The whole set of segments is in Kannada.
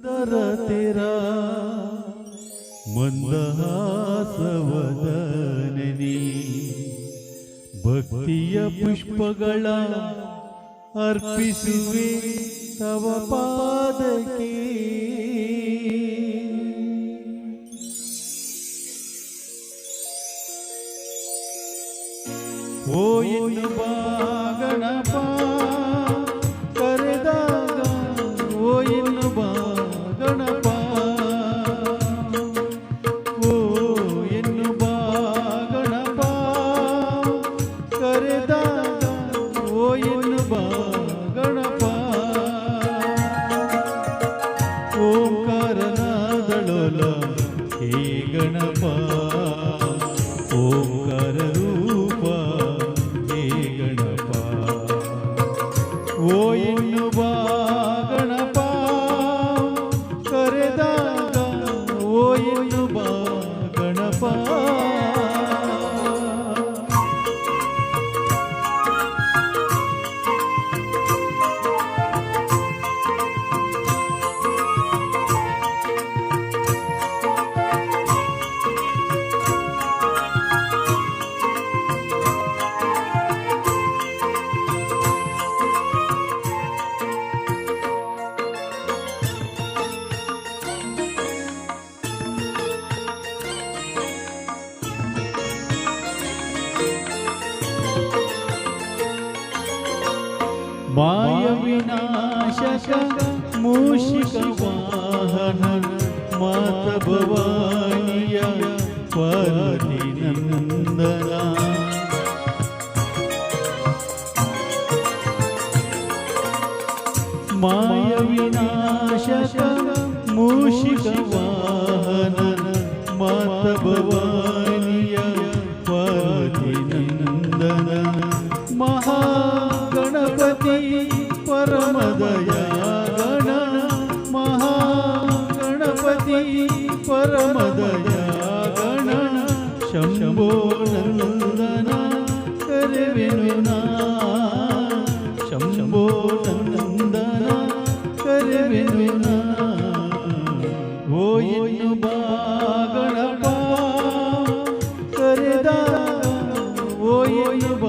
सुंदर तेरा ಮಂದಹಾಸವದನನಿ ಭಕ್ತಿಯ ಪುಷ್ಪಗಳ ಅರ್ಪಿಸುವೆ ತವ ಪಾದಕ್ಕೆ. ಓ ಎನ್ನುವ ಗಣಪ ಕರೆದಾಗ, ಓ ಎನ್ನುವ ಗಣಪ, ಓ ಎನ್ನುವ ಗಣಪ ಕರೆದಾಗ, ಓ ಎನ್ನುವ ಗಣಪ. ಓಂಕಾರನಾದಳೋಲ ಹೇ ಗಣಪ, ಓಂಕಾರ ರೂಪ ಹೇ ಗಣಪ. ಓ ಎನ್ನುವ ಗಣಪ ಕರೆದಾಗ, ಓ ಎನ್ನುವ ಗಣಪ. ಮಾಯ ವಿನಾಶಕ ಮೂಷಿಕ ವಾಹನ ಮಾತ ಭವಾನಿಯ ಪಾರ್ವತಿ ನಂದನ. ಮಾಯ ವಿನಾಶಕ ಮೂಷಿಕ ವಾಹನ ಮಾತ ಭವಾನಿಯ ಪಾರ್ವತಿ ನಂದನ. ಮಹಾ ಗಣಪತಿ ಪರಮದಯಾಗಣ, ಮಹಾಗಣಪತಿ ಪರಮದಯಾಗಣ. ಶಂಭೋ ನಂದನ ಕರೆವೆನು ನಾ, ಶಂಭೋ ನಂದನ ಕರೆವೆನು ನಾ. ಓ ಎನ್ನುವ ಗಣಪ ಕರೆದಾಗ, ಓ ಎನ್ನುವ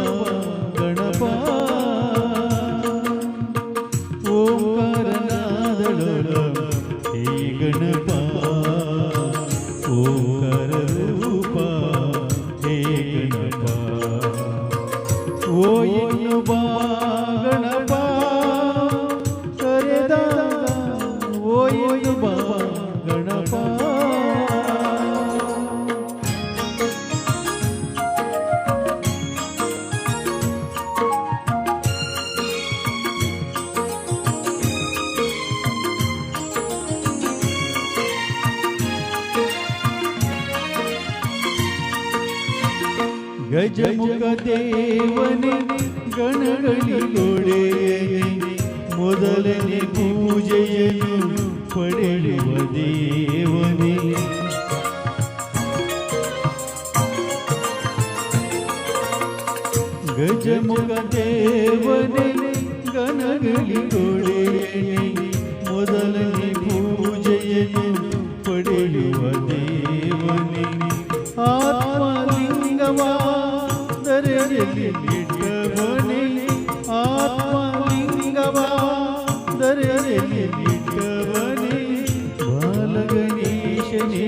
ಗಣಪ. ಓಂಕಾರನಾದಳೋಲ ಹೇ ಗಣಪ, ಓಂಕಾರ ರೂಪ ಹೇ ಗಣಪ. ಓ ಎನ್ನುವ ಗಣಪ ಕರೆದಾಗ, ಓ ಎನ್ನುವ ಗಣಪ. ಗಜಮುಖ ದೇವನೇ ಗಣಗಳಿಗೊಡೆಯನೇ, ಮೊದಲನೇ ಪೂಜೆಯನ್ನು ಪಡೆಯುವ ದೇವನೇ. ಗಜಮುಖ ದೇವನೇ ಗಣಗಳಿಗೊಡೆಯನೇ, ಮೊದಲನೇ ಪೂಜೆಯನ್ನು ಪಡೆಯುವ ದೇವನೇ. ಆತ್ಮಲಿಂಗವಾ ದರೆಯಲ್ಲಿಟ್ಟವನೇ, ಆತ್ಮಲಿಂಗವಾ ದರೆಯಲ್ಲಿಟ್ಟವನೇ. ಬಾಲಗಣೇಶನೇ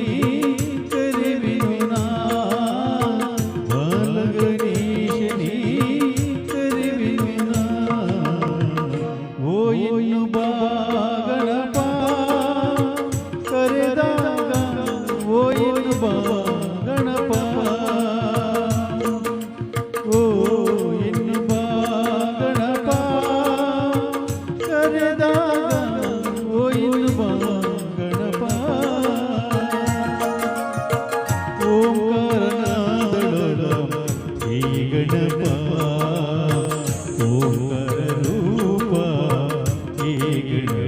ಕರೆವೆನು ನಾ, ಬಾಲಗಣೇಶನೇ ಕರೆವೆನು ನಾ. ಓ ಎನ್ನುವ ಗಣಪ ಕರೆದಾಗ, ಓ ಎನ್ನುವ ಗಣಪ. ಓ ಎನ್ನುವ ಗಣಪ ಕರೆದಾಗ, ಓ ಎನ್ನುವ ಗಣಪ. ಓಂಕಾರನಾದಳೋಲ ಹೇ ಗಣಪ, ಓಂಕಾರ ರೂಪ ಹೇ ಗಣಪ.